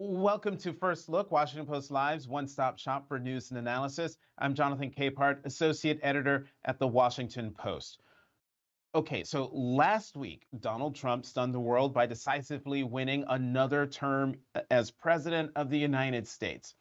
Welcome to First Look, Washington Post Live's one-stop shop for news and analysis. I'm Jonathan Capehart, associate editor at the Washington Post. Okay, so last week, Donald Trump stunned the world by decisively winning another term as president of the United States.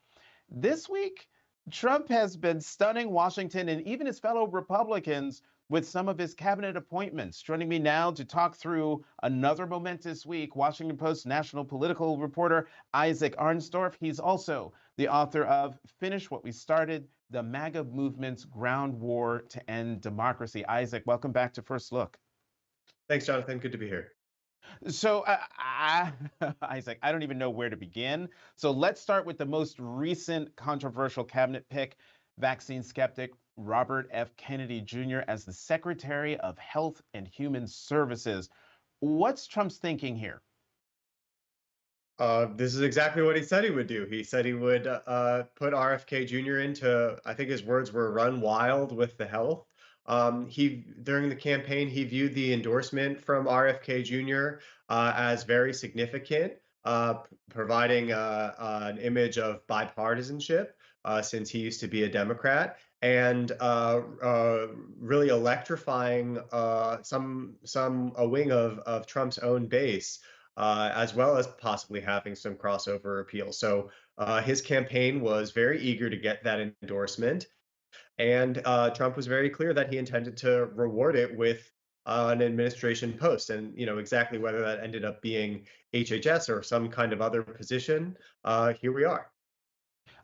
This week, Trump has been stunning Washington and even his fellow Republicans with some of his cabinet appointments. Joining me now to talk through another momentous week, Washington Post national political reporter Isaac Arnsdorf. He's also the author of Finish What We Started, The MAGA Movement's Ground War to End Democracy. Isaac, welcome back to First Look. Thanks, Jonathan. Good to be here. So, Isaac, I don't even know where to begin. So let's start with the most recent controversial cabinet pick, vaccine skeptic Robert F. Kennedy Jr. as the Secretary of Health and Human Services. What's Trump's thinking here? This is exactly what he said he would do. He said he would put RFK Jr. into, I think his words were, run wild with the health. During the campaign, he viewed the endorsement from RFK Jr. As very significant, providing an image of bipartisanship, since he used to be a Democrat, and really electrifying a wing of Trump's own base. As well as possibly having some crossover appeal. So his campaign was very eager to get that endorsement. And Trump was very clear that he intended to reward it with an administration post. And, exactly whether that ended up being HHS or some kind of other position, here we are.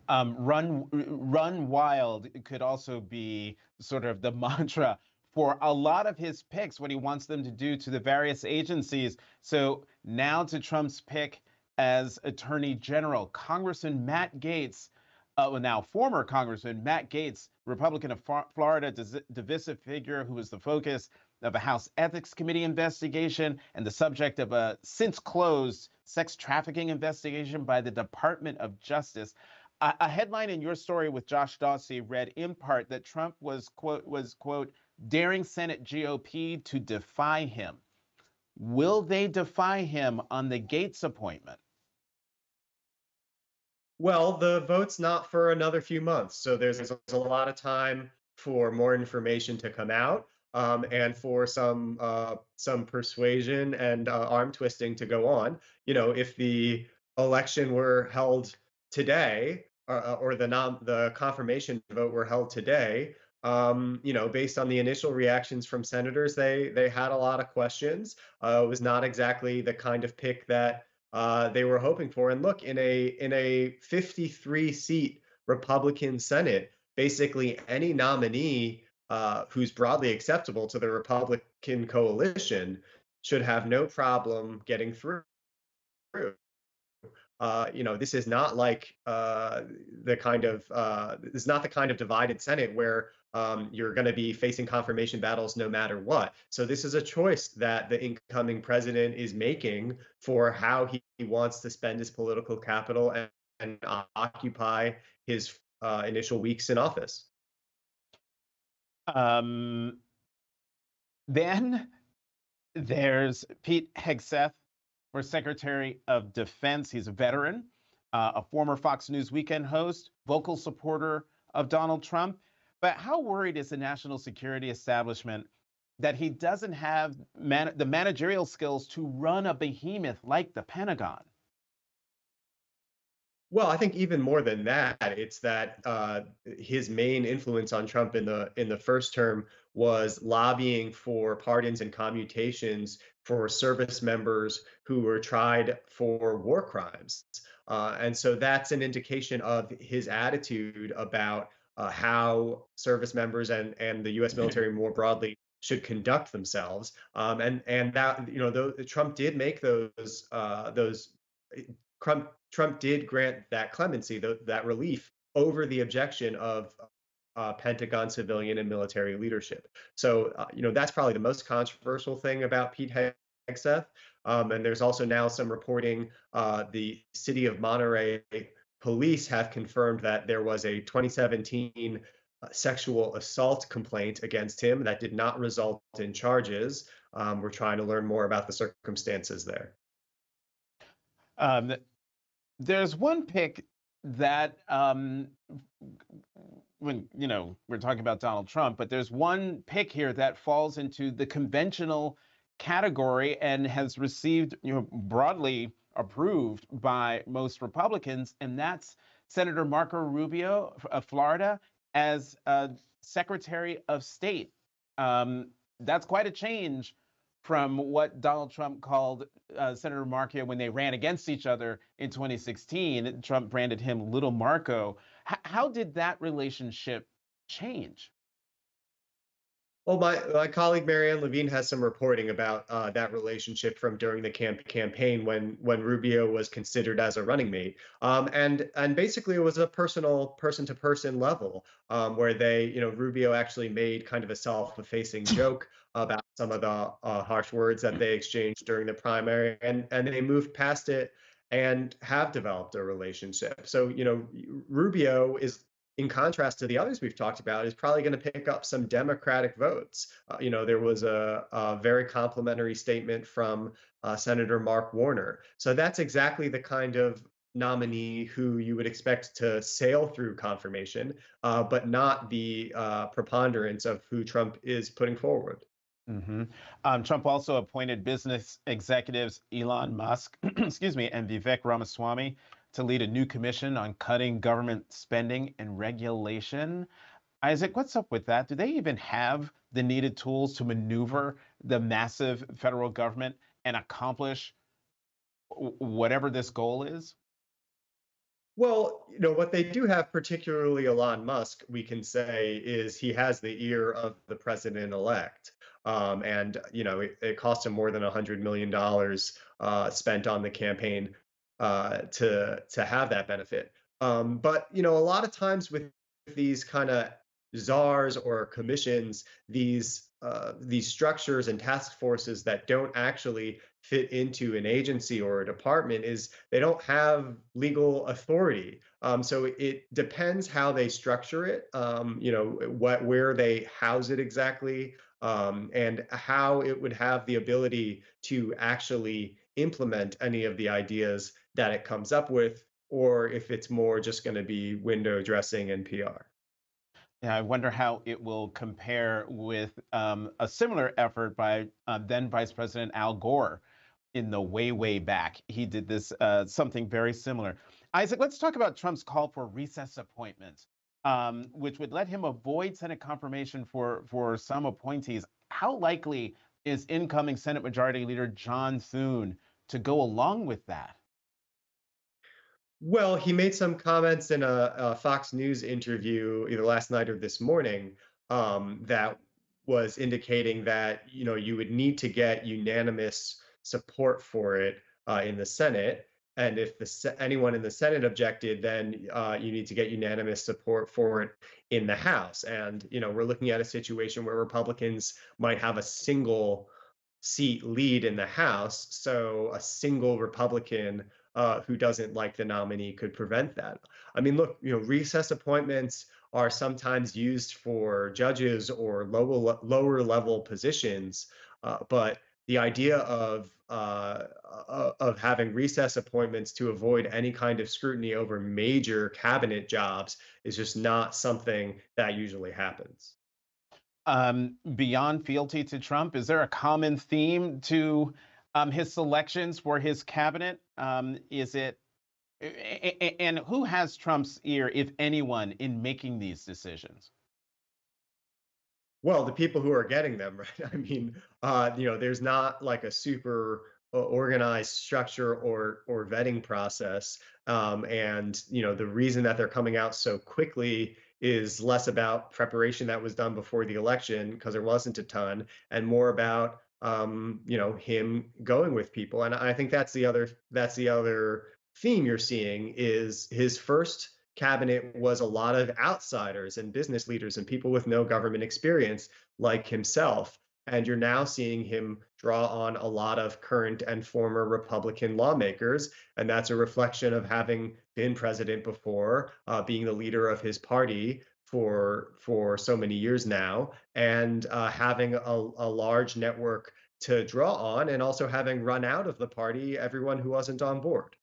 Run wild could also be sort of the mantra for a lot of his picks, what he wants them to do to the various agencies. So now to Trump's pick as Attorney General, Congressman Matt Gaetz, now former Congressman Matt Gaetz, Republican of Florida, divisive figure who was the focus of a House Ethics Committee investigation and the subject of a since closed sex trafficking investigation by the Department of Justice. A headline in your story with Josh Dawsey read in part that Trump was quote, daring Senate GOP to defy him. Will they defy him on the Gaetz appointment? Well, the vote's not for another few months, so there's a lot of time for more information to come out, and for some persuasion and arm twisting to go on. If the election were held today, or the confirmation vote were held today, based on the initial reactions from senators, they had a lot of questions. It was not exactly the kind of pick that they were hoping for. And look, in a 53-seat Republican Senate, basically any nominee who's broadly acceptable to the Republican coalition should have no problem getting through. This is not like this is not the kind of divided Senate where you're going to be facing confirmation battles no matter what. So this is a choice that the incoming president is making for how he wants to spend his political capital and occupy his initial weeks in office. Then there's Pete Hegseth for Secretary of Defense. He's a veteran, a former Fox News Weekend host, vocal supporter of Donald Trump. But how worried is the national security establishment that he doesn't have the managerial skills to run a behemoth like the Pentagon? Well, I think even more than that, it's that his main influence on Trump in the first term was lobbying for pardons and commutations for service members who were tried for war crimes. And so that's an indication of his attitude about how service members and the U.S. military more broadly should conduct themselves. And that, Trump did make those Trump did grant that clemency, that relief over the objection of Pentagon civilian and military leadership. So, that's probably the most controversial thing about Pete Hegseth. And there's also now some reporting. The city of Monterey police have confirmed that there was a 2017 sexual assault complaint against him that did not result in charges. We're trying to learn more about the circumstances there. Um, There's one pick that when we're talking about Donald Trump, but there's one pick here that falls into the conventional category and has received broadly approved by most Republicans, and that's Senator Marco Rubio of Florida as Secretary of State. That's quite a change from what Donald Trump called Senator Marco when they ran against each other in 2016. Trump branded him Little Marco. How did that relationship change? Well, my colleague Marianne Levine has some reporting about that relationship from during the campaign when Rubio was considered as a running mate, and basically it was a personal person to person level where Rubio actually made kind of a self-effacing joke about some of the harsh words that they exchanged during the primary, and they moved past it and have developed a relationship. So Rubio is, in contrast to the others we've talked about, is probably going to pick up some Democratic votes. There was a very complimentary statement from Senator Mark Warner. So that's exactly the kind of nominee who you would expect to sail through confirmation, but not the preponderance of who Trump is putting forward. hmm Trump also appointed business executives Elon Musk, excuse me, and Vivek Ramaswamy to lead a new commission on cutting government spending and regulation. Isaac, what's up with that? Do they even have the needed tools to maneuver the massive federal government and accomplish whatever this goal is? Well, what they do have, particularly Elon Musk, we can say, is he has the ear of the president-elect. And, it cost him more than $100 million spent on the campaign to have that benefit. But, a lot of times with these kind of czars or commissions, these structures and task forces that don't actually fit into an agency or a department, is they don't have legal authority. So it depends how they structure it, where they house it exactly, and how it would have the ability to actually implement any of the ideas that it comes up with, or if it's more just going to be window dressing and PR. Yeah, I wonder how it will compare with a similar effort by then Vice President Al Gore in the way, way back. He did this something very similar. Isaac, let's talk about Trump's call for recess appointments, which would let him avoid Senate confirmation for some appointees. How likely is incoming Senate Majority Leader John Thune to go along with that? Well, he made some comments in a Fox News interview either last night or this morning, that was indicating that you would need to get unanimous support for it in the Senate, and if anyone in the Senate objected, then you need to get unanimous support for it in the House. And we're looking at a situation where Republicans might have a single seat lead in the House. So a single Republican who doesn't like the nominee could prevent that. I mean, look, recess appointments are sometimes used for judges or lower level positions, but the idea of having recess appointments to avoid any kind of scrutiny over major cabinet jobs is just not something that usually happens. Beyond fealty to Trump, is there a common theme to his selections for his cabinet? Is it, and who has Trump's ear, if anyone, in making these decisions? Well, the people who are getting them, right? I mean, there's not like a super organized structure or vetting process, and the reason that they're coming out so quickly is less about preparation that was done before the election, because there wasn't a ton, and more about him going with people. And I think that's the other theme you're seeing, is his first cabinet was a lot of outsiders and business leaders and people with no government experience like himself. And you're now seeing him draw on a lot of current and former Republican lawmakers. And that's a reflection of having been president before, being the leader of his party for so many years now, and having a large network to draw on, and also having run out of the party everyone who wasn't on board.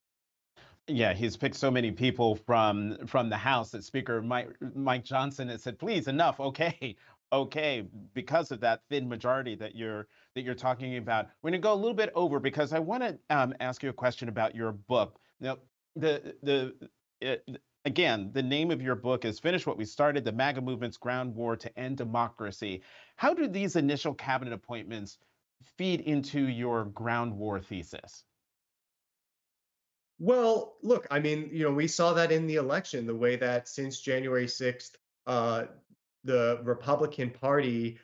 Yeah, he's picked so many people from the House that Speaker Mike Johnson has said, "Please, enough. Okay, okay." Because of that thin majority that you're talking about, we're going to go a little bit over because I want to ask you a question about your book. Now, again, the name of your book is "Finish What We Started: The MAGA Movement's Ground War to End Democracy." How do these initial cabinet appointments feed into your ground war thesis? Well, look, I mean, we saw that in the election, the way that since January 6th, uh, the Republican Party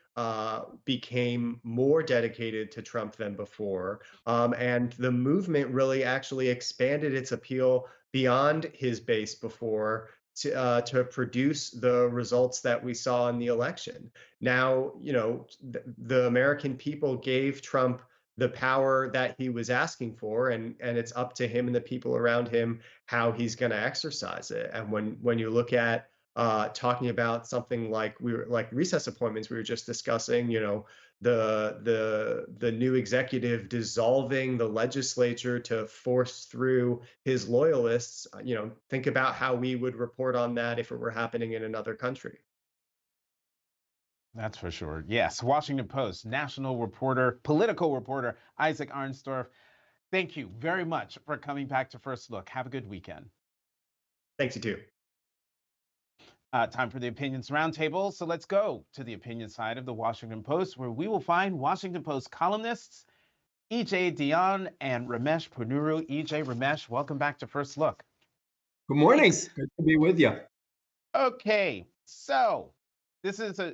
became more dedicated to Trump than before. And the movement really actually expanded its appeal beyond his base before to produce the results that we saw in the election. Now, the American people gave Trump the power that he was asking for, and it's up to him and the people around him how he's going to exercise it. And when you look at talking about something like recess appointments we were just discussing, the new executive dissolving the legislature to force through his loyalists, think about how we would report on that if it were happening in another country. That's for sure. Yes, Washington Post national reporter, political reporter Isaac Arnstorff. Thank you very much for coming back to First Look. Have a good weekend. Thanks, you too. Time for the Opinions Roundtable. So let's go to the opinion side of the Washington Post, where we will find Washington Post columnists EJ Dion and Ramesh Ponnuru. EJ, Ramesh, welcome back to First Look. Good morning. Thanks. Good to be with you. Okay, so this is a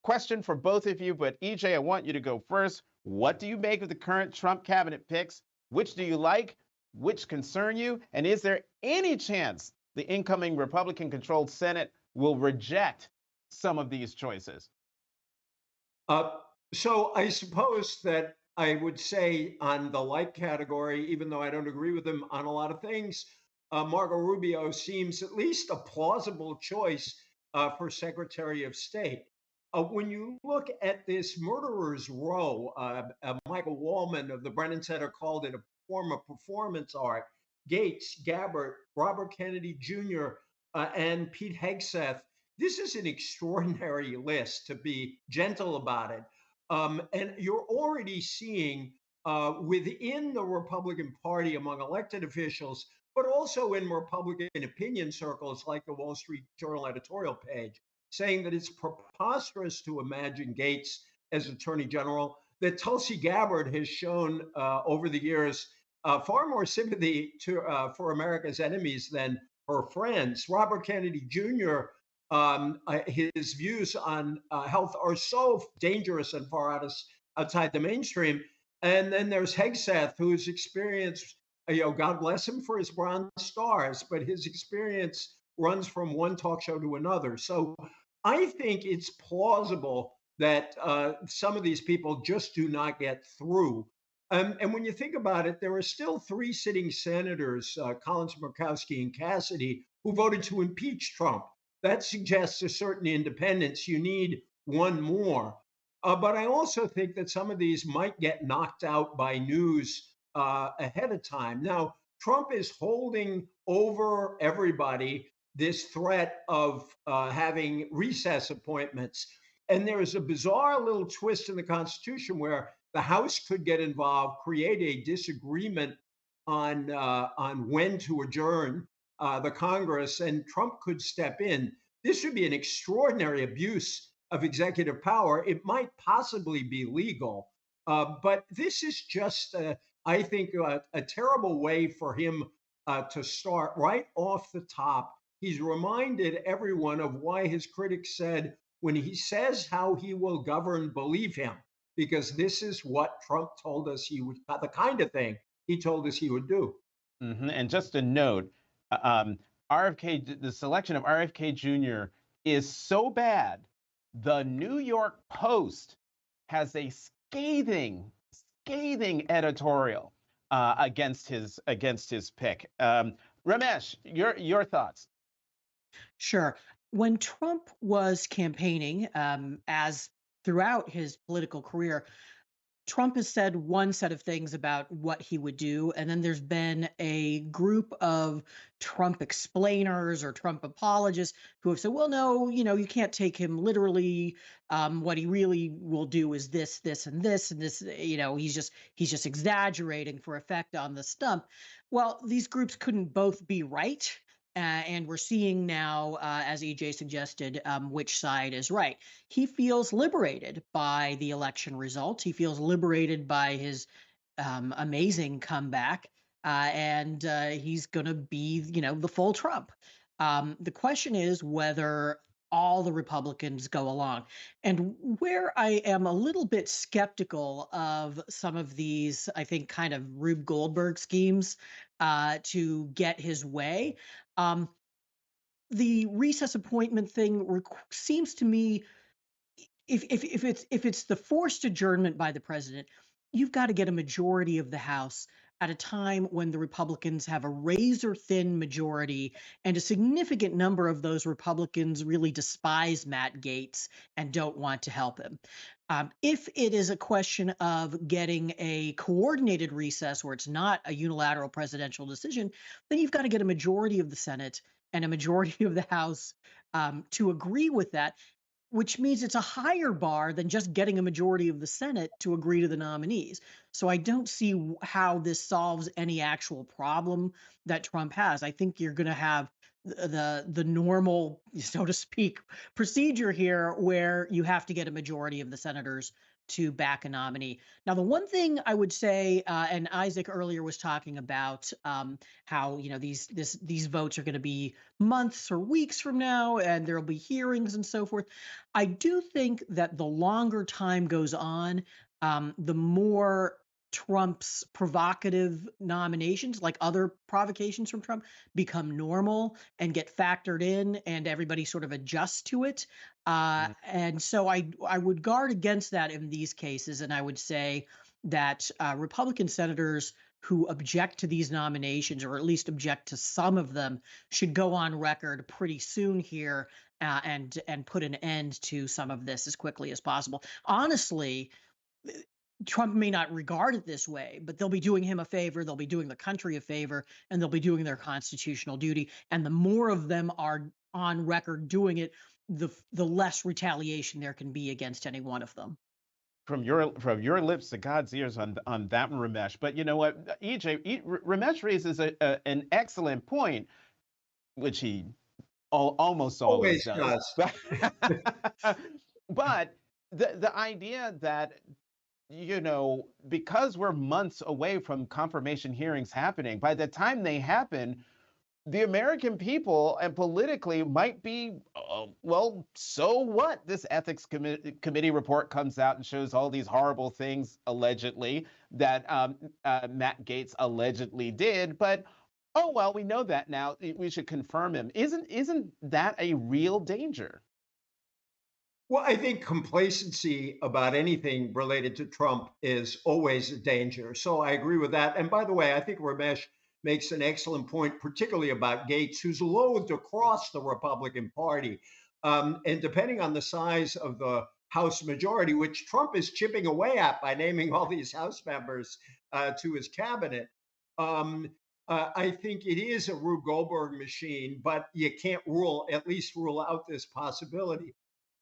question for both of you, but EJ, I want you to go first. What do you make of the current Trump cabinet picks? Which do you like? Which concern you? And is there any chance the incoming Republican controlled Senate will reject some of these choices? So I suppose that I would say on the like category, even though I don't agree with him on a lot of things, Marco Rubio seems at least a plausible choice for Secretary of State. When you look at this murderer's row, Michael Wallman of the Brennan Center called it a form of performance art. Gates, Gabbard, Robert Kennedy Jr., and Pete Hegseth. This is an extraordinary list, to be gentle about it. And you're already seeing within the Republican Party among elected officials, but also in Republican opinion circles like the Wall Street Journal editorial page, saying that it's preposterous to imagine Gates as Attorney General, that Tulsi Gabbard has shown over the years far more sympathy for America's enemies than her friends. Robert Kennedy Jr., his views on health are so dangerous and far outside the mainstream. And then there's Hegseth, whose experience, God bless him for his Bronze Stars, but his experience runs from one talk show to another. So I think it's plausible that some of these people just do not get through. And when you think about it, there are still three sitting senators, Collins, Murkowski, and Cassidy, who voted to impeach Trump. That suggests a certain independence. You need one more. But I also think that some of these might get knocked out by news ahead of time. Now, Trump is holding over everybody this threat of having recess appointments. And there is a bizarre little twist in the Constitution where the House could get involved, create a disagreement on when to adjourn the Congress, and Trump could step in. This would be an extraordinary abuse of executive power. It might possibly be legal, but this is just, I think, a terrible way for him to start right off the top. He's reminded everyone of why his critics said, when he says how he will govern, believe him, because this is what Trump told us he would, the kind of thing he told us he would do. And just a note, RFK, the selection of RFK Jr. is so bad. The New York Post has a scathing editorial against his pick. Ramesh, your thoughts? Sure. When Trump was campaigning, as throughout his political career, Trump has said one set of things about what he would do, and then there's been a group of Trump explainers or Trump apologists who have said, well, no, you can't take him literally. What he really will do is this, this, and this, and this. He's just exaggerating for effect on the stump. Well, these groups couldn't both be right. And we're seeing now, as EJ suggested, which side is right. He feels liberated by the election results. He feels liberated by his amazing comeback, and he's going to be, the full Trump. The question is whether all the Republicans go along. And where I am a little bit skeptical of some of these, I think, kind of Rube Goldberg schemes to get his way. The recess appointment thing seems to me, if it's the forced adjournment by the president, you've got to get a majority of the House at a time when the Republicans have a razor thin majority, and a significant number of those Republicans really despise Matt Gaetz and don't want to help him. If it is a question of getting a coordinated recess where it's not a unilateral presidential decision, then you've got to get a majority of the Senate and a majority of the House to agree with that, which means it's a higher bar than just getting a majority of the Senate to agree to the nominees. So I don't see how this solves any actual problem that Trump has. I think you're going to have the normal, so to speak, procedure here where you have to get a majority of the senators to back a nominee. Now, the one thing I would say, and Isaac earlier was talking about how these votes are going to be months or weeks from now, and there'll be hearings and so forth. I do think that the longer time goes on, the more Trump's provocative nominations, like other provocations from Trump, become normal and get factored in, and everybody sort of adjusts to it. And so I would guard against that in these cases, and I would say that Republican senators who object to these nominations, or at least object to some of them, should go on record pretty soon here and put an end to some of this as quickly as possible. Honestly, Trump may not regard it this way, but they'll be doing him a favor, they'll be doing the country a favor, and they'll be doing their constitutional duty. And the more of them are on record doing it, the less retaliation there can be against any one of them. From your lips to God's ears on that one, Ramesh. But you know what, Ramesh raises an excellent point, which he almost always does. But the idea that, because we're months away from confirmation hearings happening, by the time they happen, the American people and politically might be, well, so what? This ethics committee report comes out and shows all these horrible things, allegedly, that Matt Gaetz allegedly did. But, oh, well, we know that now. We should confirm him. Isn't that a real danger? Well, I think complacency about anything related to Trump is always a danger. So I agree with that. And by the way, I think Ramesh makes an excellent point, particularly about Gaetz, who's loathed across the Republican Party. And depending on the size of the House majority, which Trump is chipping away at by naming all these House members to his cabinet, I think it is a Rube Goldberg machine, but you can't at least rule out this possibility.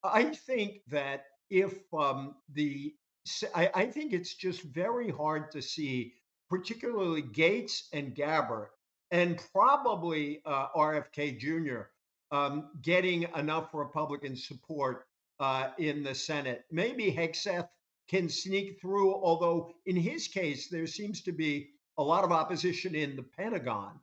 I think that if I think it's just very hard to see, particularly Gaetz and Gabbard, and probably RFK Jr. Getting enough Republican support in the Senate. Maybe Hegseth can sneak through, although in his case, there seems to be a lot of opposition in the Pentagon.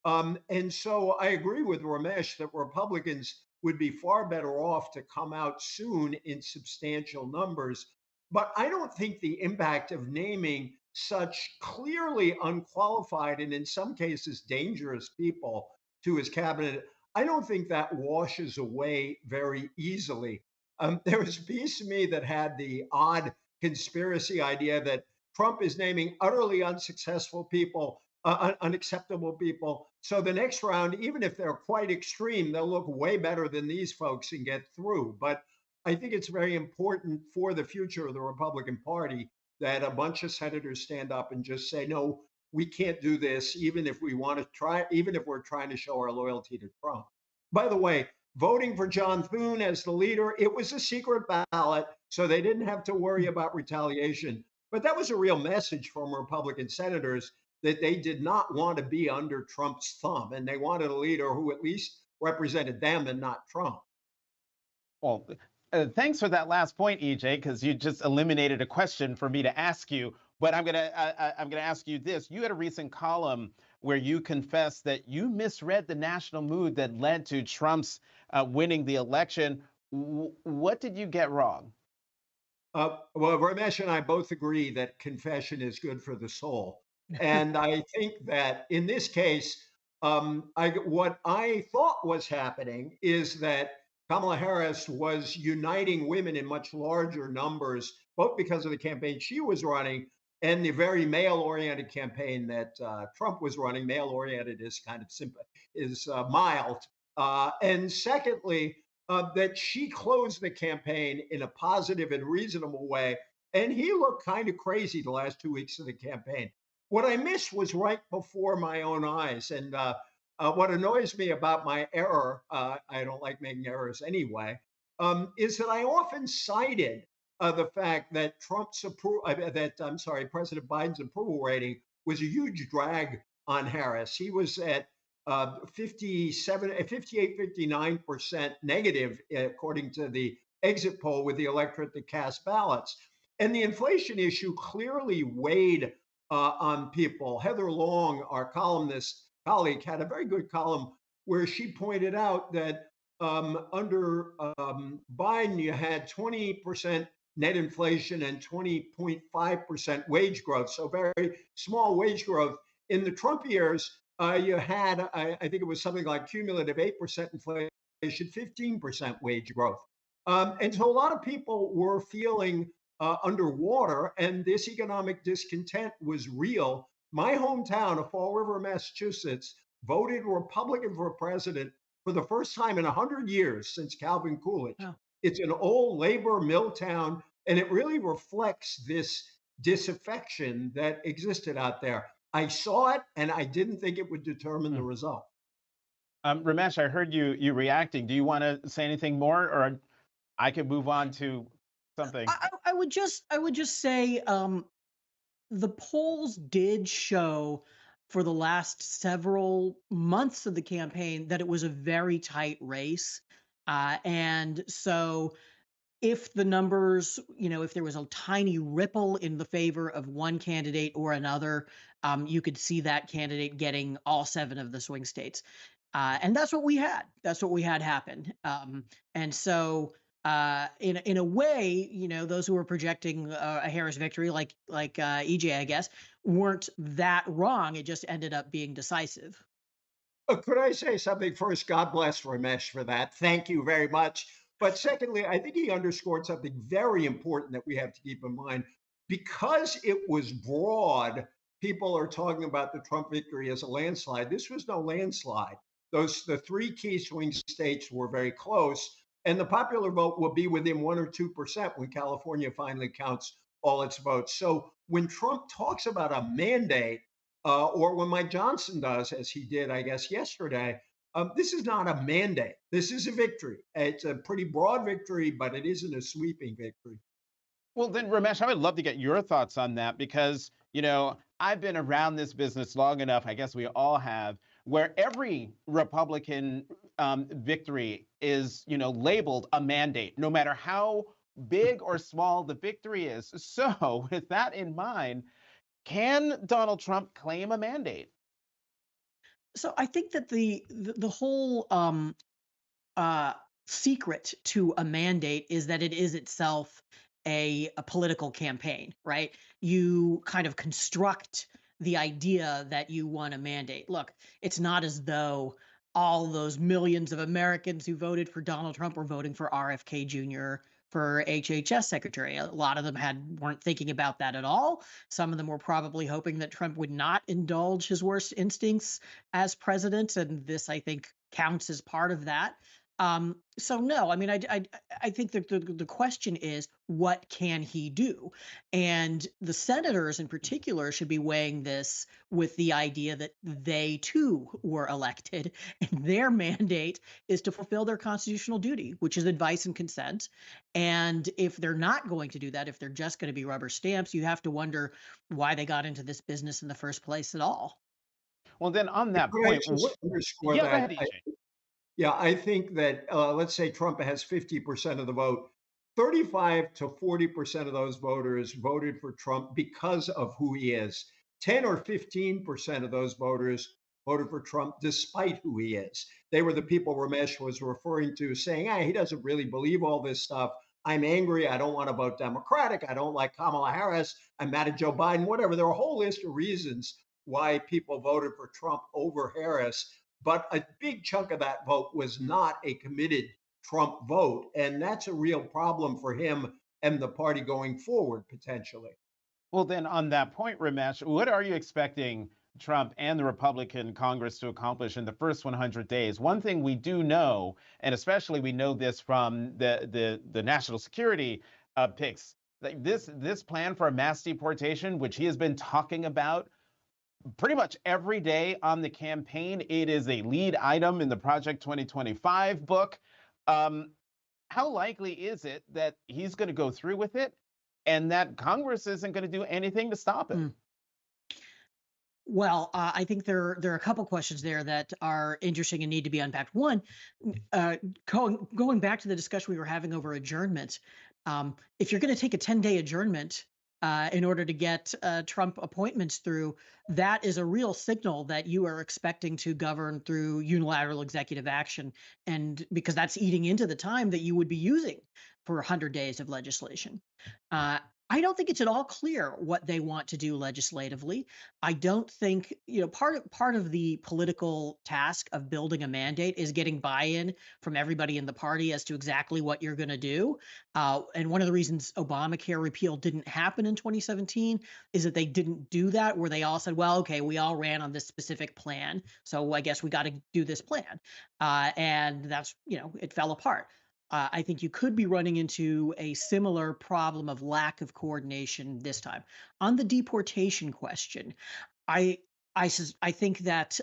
And so I agree with Ramesh that Republicans would be far better off to come out soon in substantial numbers. But I don't think the impact of naming such clearly unqualified and in some cases dangerous people to his cabinet, I don't think that washes away very easily. There was a piece of me that had the odd conspiracy idea that Trump is naming utterly unsuccessful people, unacceptable people. So the next round, even if they're quite extreme, they'll look way better than these folks and get through. But I think it's very important for the future of the Republican Party that a bunch of senators stand up and just say, no, we can't do this, even if we want to try, even if we're trying to show our loyalty to Trump. By the way, voting for John Thune as the leader, it was a secret ballot, so they didn't have to worry about retaliation. But that was a real message from Republican senators that they did not want to be under Trump's thumb, and they wanted a leader who at least represented them and not Trump. Well, thanks for that last point, EJ, because you just eliminated a question for me to ask you. But I'm gonna ask you this. You had a recent column where you confessed that you misread the national mood that led to Trump's winning the election. What did you get wrong? Well, Ramesh and I both agree that confession is good for the soul. And I think that in this case, what I thought was happening is that Kamala Harris was uniting women in much larger numbers, both because of the campaign she was running and the very male-oriented campaign that Trump was running. Male-oriented is kind of simple, is mild. And secondly, that she closed the campaign in a positive and reasonable way. And he looked kind of crazy the last 2 weeks of the campaign. What I missed was right before my own eyes. And what annoys me about my error, I don't like making errors anyway, is that I often cited the fact that President Biden's approval rating was a huge drag on Harris. He was at 58, 59% negative, according to the exit poll with the electorate that cast ballots. And the inflation issue clearly weighed on people. Heather Long, our columnist colleague, had a very good column where she pointed out that under Biden, you had 20% net inflation and 20.5% wage growth. So very small wage growth. In the Trump years, you had, I think it was something like cumulative 8% inflation, 15% wage growth. And so a lot of people were feeling underwater, and this economic discontent was real. My hometown of Fall River, Massachusetts, voted Republican for president for the first time in 100 years since Calvin Coolidge. Oh. It's an old labor mill town, and it really reflects this disaffection that existed out there. I saw it, and I didn't think it would determine the result. Ramesh, I heard you reacting. Do you want to say anything more, or I could move on to something? I would just say the polls did show for the last several months of the campaign that it was a very tight race, and so if the numbers, if there was a tiny ripple in the favor of one candidate or another, you could see that candidate getting all 7 of the swing states. And that's what we had. That's what we had happen. And so in a way, those who were projecting a Harris victory, like EJ, I guess, weren't that wrong. It just ended up being decisive. Could I say something first? God bless Ramesh for that. Thank you very much. But secondly, I think he underscored something very important that we have to keep in mind. Because it was broad, people are talking about the Trump victory as a landslide. This was no landslide. The 3 key swing states were very close, and the popular vote will be within 1 or 2% when California finally counts all its votes. So when Trump talks about a mandate, or when Mike Johnson does, as he did, I guess, yesterday, this is not a mandate. This is a victory. It's a pretty broad victory, but it isn't a sweeping victory. Well, then, Ramesh, I would love to get your thoughts on that because, I've been around this business long enough, I guess we all have, where every Republican victory is, labeled a mandate, no matter how big or small the victory is. So, with that in mind, can Donald Trump claim a mandate? So I think that the whole secret to a mandate is that it is itself a political campaign, right? You kind of construct the idea that you want a mandate. Look, it's not as though all those millions of Americans who voted for Donald Trump were voting for RFK Jr. for HHS secretary. A lot of them weren't thinking about that at all. Some of them were probably hoping that Trump would not indulge his worst instincts as president, and this, I think, counts as part of that. So no, I mean, I think that the question is, what can he do? And the senators in particular should be weighing this with the idea that they too were elected, and their mandate is to fulfill their constitutional duty, which is advice and consent. And if they're not going to do that, if they're just going to be rubber stamps, you have to wonder why they got into this business in the first place at all. Well, then on that Could I point, just underscore yeah, go that? ahead, EJ. Yeah, I think that let's say Trump has 50% of the vote. 35 to 40% of those voters voted for Trump because of who he is. 10 or 15% of those voters voted for Trump despite who he is. They were the people Ramesh was referring to, saying, he doesn't really believe all this stuff. I'm angry. I don't want to vote Democratic. I don't like Kamala Harris. I'm mad at Joe Biden, whatever. There are a whole list of reasons why people voted for Trump over Harris. But a big chunk of that vote was not a committed Trump vote. And that's a real problem for him and the party going forward, potentially. Well, then on that point, Ramesh, what are you expecting Trump and the Republican Congress to accomplish in the first 100 days? One thing we do know, and especially we know this from the national security picks, like this plan for a mass deportation, which he has been talking about pretty much every day on the campaign. It is a lead item in the Project 2025 book. Um, how likely is it that he's going to go through with it and that Congress isn't going to do anything to stop it? Well, I think there are a couple questions there that are interesting and need to be unpacked. One, going back to the discussion we were having over adjournment, if you're going to take a 10-day adjournment in order to get Trump appointments through, that is a real signal that you are expecting to govern through unilateral executive action, and because that's eating into the time that you would be using for 100 days of legislation. I don't think it's at all clear what they want to do legislatively. I don't think, part of the political task of building a mandate is getting buy-in from everybody in the party as to exactly what you're going to do. And one of the reasons Obamacare repeal didn't happen in 2017 is that they didn't do that, where they all said, well, okay, we all ran on this specific plan, so I guess we got to do this plan. And that's, it fell apart. I think you could be running into a similar problem of lack of coordination this time. On the deportation question, I think that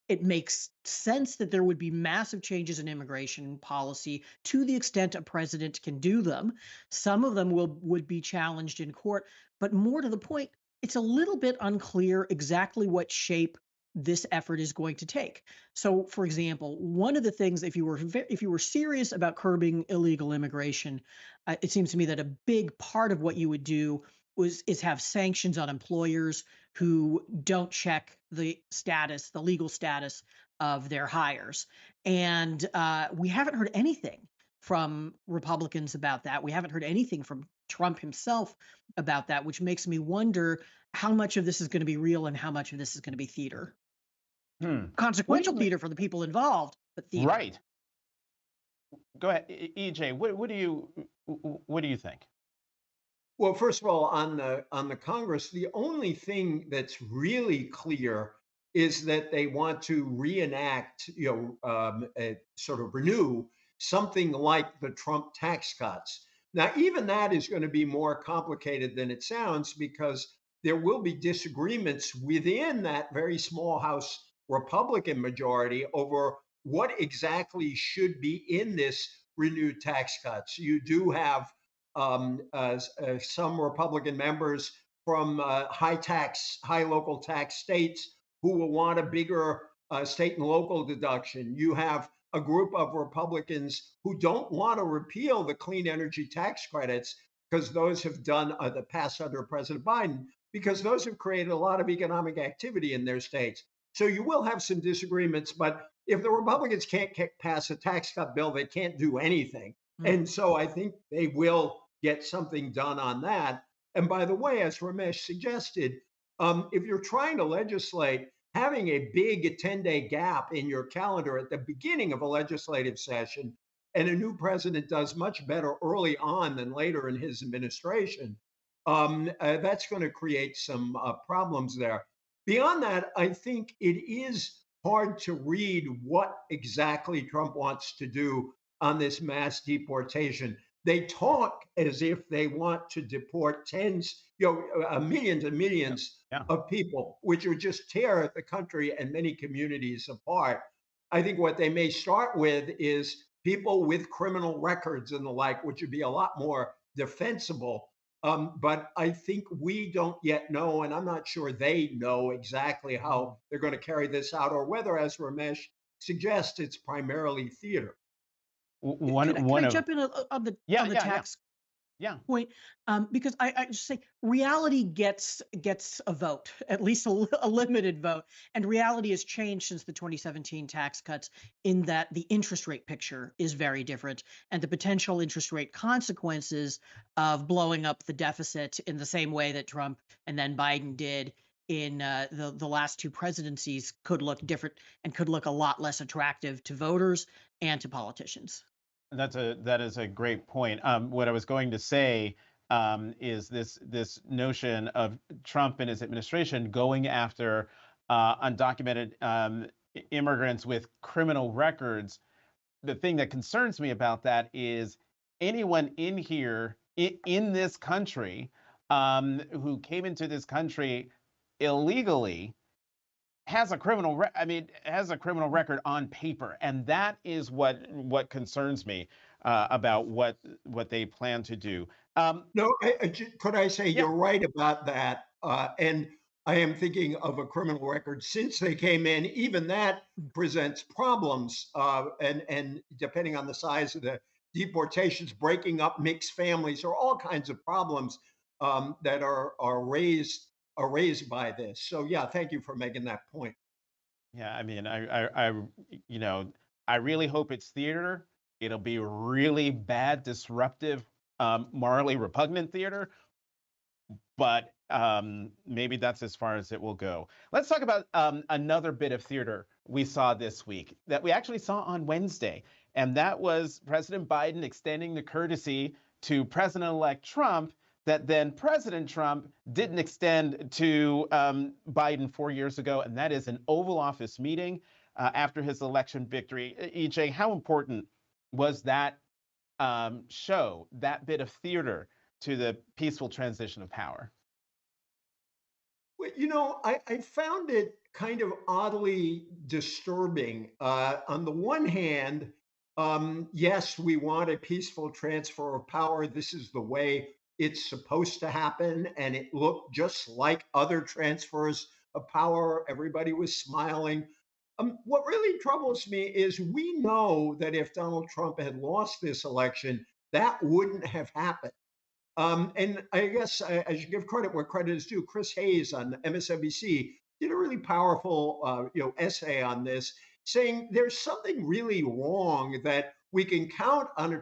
it makes sense that there would be massive changes in immigration policy to the extent a president can do them. Some of them would be challenged in court, but more to the point, it's a little bit unclear exactly what shape this effort is going to take. So, for example, one of the things, if you were serious about curbing illegal immigration, it seems to me that a big part of what you would do is have sanctions on employers who don't check the legal status of their hires. And we haven't heard anything from Republicans about that. We haven't heard anything from Trump himself about that, which makes me wonder how much of this is going to be real and how much of this is going to be theater. Consequential theater for the people involved, but theater. Right. Go ahead, EJ. What do you think? Well, first of all, on the Congress, the only thing that's really clear is that they want to reenact, sort of renew something like the Trump tax cuts. Now, even that is going to be more complicated than it sounds, because there will be disagreements within that very small House Republican majority over what exactly should be in this renewed tax cuts. You do have some Republican members from high local tax states who will want a bigger state and local deduction. You have a group of Republicans who don't want to repeal the clean energy tax credits, because those have done the pass under President Biden, because those have created a lot of economic activity in their states. So you will have some disagreements, but if the Republicans can't pass a tax cut bill, they can't do anything. And so I think they will get something done on that. And by the way, as Ramesh suggested, if you're trying to legislate, having a big 10-day gap in your calendar at the beginning of a legislative session, and a new president does much better early on than later in his administration, that's going to create some problems there. Beyond that, I think it is hard to read what exactly Trump wants to do on this mass deportation. They talk as if they want to deport tens, millions and Yeah. millions Yeah. of people, which would just tear the country and many communities apart. I think what they may start with is people with criminal records and the like, which would be a lot more defensible. But I think we don't yet know, and I'm not sure they know exactly how they're going to carry this out, or whether, as Ramesh suggests, it's primarily theater. One Can I one of jump in yeah, on the yeah, yeah, tax yeah. point? Because I just say reality gets a vote, at least a limited vote, and reality has changed since the 2017 tax cuts in that the interest rate picture is very different, and the potential interest rate consequences of blowing up the deficit in the same way that Trump and then Biden did in the last two presidencies could look different and could look a lot less attractive to voters and to politicians. That is a great point. What I was going to say is this notion of Trump and his administration going after undocumented immigrants with criminal records. The thing that concerns me about that is anyone in here in this country who came into this country illegally has a has a criminal record on paper, and that is what concerns me about what they plan to do. No, could I say Yeah, you're right about that? And I am thinking of a criminal record since they came in. Even that presents problems, and depending on the size of the deportations, breaking up mixed families, or all kinds of problems that are raised by this. So yeah, thank you for making that point. yeah. You know, I really hope it's theater. It'll be really bad, disruptive, morally repugnant theater, but maybe that's as far as it will go. Let's talk about another bit of theater we saw this week that we actually saw on Wednesday, and that was President Biden extending the courtesy to President-elect Trump that then President Trump didn't extend to Biden 4 years ago, and that is an Oval Office meeting after his election victory. EJ, how important was that show, that bit of theater, to the peaceful transition of power? Well, I found it kind of oddly disturbing. On the one hand, yes, we want a peaceful transfer of power. This is the way it's supposed to happen. And it looked just like other transfers of power. Everybody was smiling. What really troubles me is we know that if Donald Trump had lost this election, that wouldn't have happened. And I guess I should give credit where credit is due. Chris Hayes on MSNBC did a really powerful, essay on this, saying there's something really wrong that we can count on a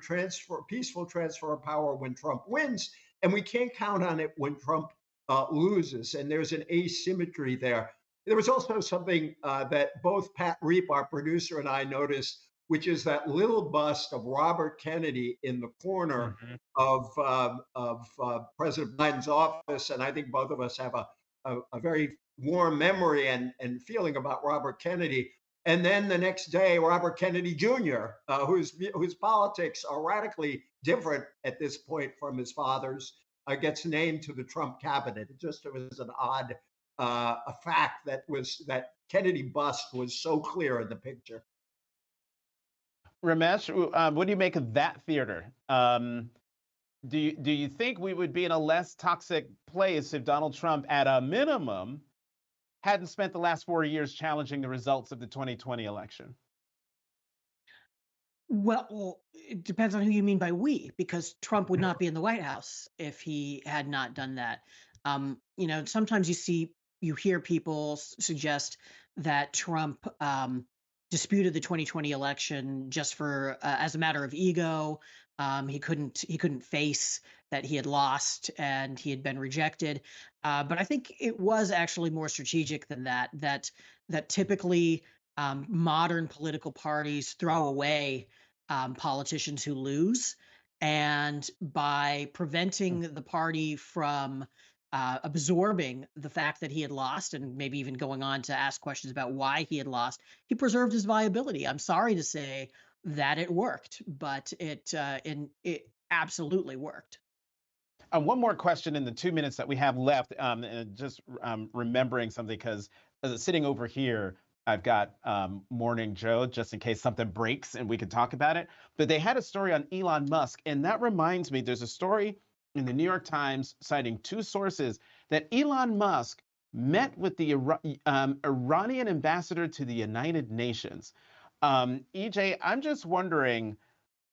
peaceful transfer of power when Trump wins, and we can't count on it when Trump loses. And there's an asymmetry there. There was also something that both Pat Reap, our producer, and I noticed, which is that little bust of Robert Kennedy in the corner Mhm. of President Biden's office, and I think both of us have a very warm memory and feeling about Robert Kennedy. And then the next day, Robert Kennedy Jr., whose politics are radically different at this point from his father's, gets named to the Trump cabinet. It was an odd a fact that Kennedy bust was so clear in the picture. Ramesh, what do you make of that theater? Do you think we would be in a less toxic place if Donald Trump, at a minimum, hadn't spent the last 4 years challenging the results of the 2020 election? Well, it depends on who you mean by we, because Trump would not be in the White House if he had not done that. Sometimes you hear people suggest that Trump disputed the 2020 election just for as a matter of ego. He couldn't face that he had lost and he had been rejected. But I think it was actually more strategic than that. That typically modern political parties throw away politicians who lose, and by preventing the party from absorbing the fact that he had lost and maybe even going on to ask questions about why he had lost, he preserved his viability. I'm sorry to say that it worked, but it absolutely worked. One more question in the 2 minutes that we have left, and just remembering something, because sitting over here, I've got Morning Joe, just in case something breaks and we can talk about it. But they had a story on Elon Musk, and that reminds me, there's a story in the New York Times citing two sources that Elon Musk met with the Iranian ambassador to the United Nations. EJ, I'm just wondering,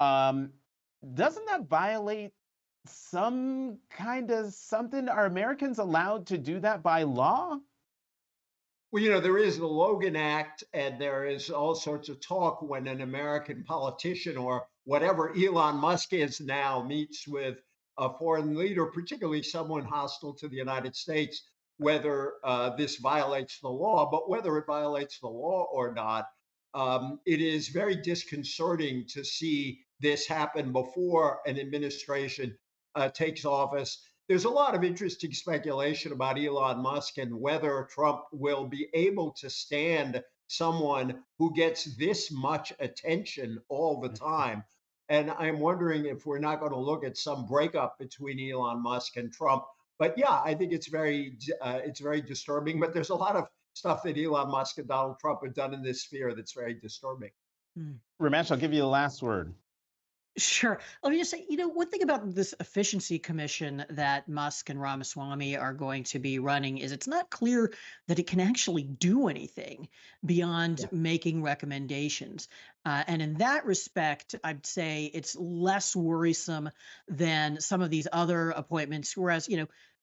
um, doesn't that violate some kind of something? Are Americans allowed to do that by law? Well, there is the Logan Act, and there is all sorts of talk when an American politician or whatever Elon Musk is now meets with a foreign leader, particularly someone hostile to the United States, whether this violates the law. But whether it violates the law or not, it is very disconcerting to see this happen before an administration takes office. There's a lot of interesting speculation about Elon Musk and whether Trump will be able to stand someone who gets this much attention all the time. And I'm wondering if we're not going to look at some breakup between Elon Musk and Trump. But yeah, I think it's very disturbing. But there's a lot of stuff that Elon Musk and Donald Trump have done in this sphere that's very disturbing. Ramesh, I'll give you the last word. Sure. Let me just say, one thing about this efficiency commission that Musk and Ramaswamy are going to be running is it's not clear that it can actually do anything beyond making recommendations. And in that respect, I'd say it's less worrisome than some of these other appointments. Whereas,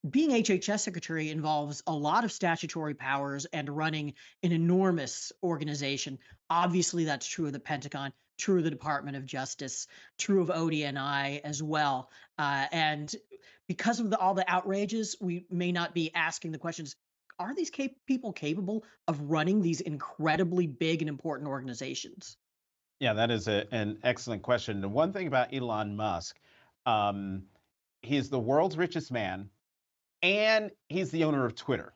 being HHS secretary involves a lot of statutory powers and running an enormous organization. Obviously, that's true of the Pentagon, true of the Department of Justice, true of ODNI as well. And because of all the outrages, we may not be asking the questions, are these people capable of running these incredibly big and important organizations? Yeah, that is an excellent question. The one thing about Elon Musk, he's the world's richest man, and he's the owner of Twitter.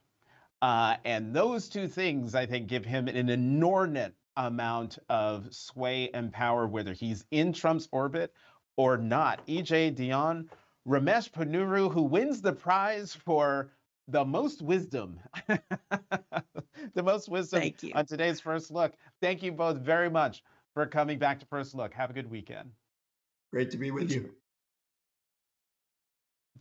And those two things, I think, give him an inordinate amount of sway and power, whether he's in Trump's orbit or not. EJ Dionne, Ramesh Ponnuru, who wins the prize for the most wisdom, the most wisdom on today's First Look. Thank you both very much for coming back to First Look. Have a good weekend. Great to be with you.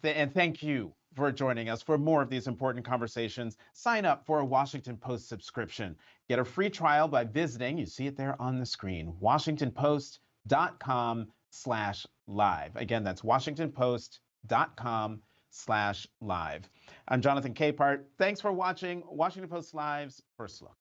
And thank you for joining us. For more of these important conversations, sign up for a Washington Post subscription. Get a free trial by visiting, you see it there on the screen, WashingtonPost.com/live. Again, that's WashingtonPost.com/live. I'm Jonathan Capehart. Thanks for watching Washington Post Live's First Look.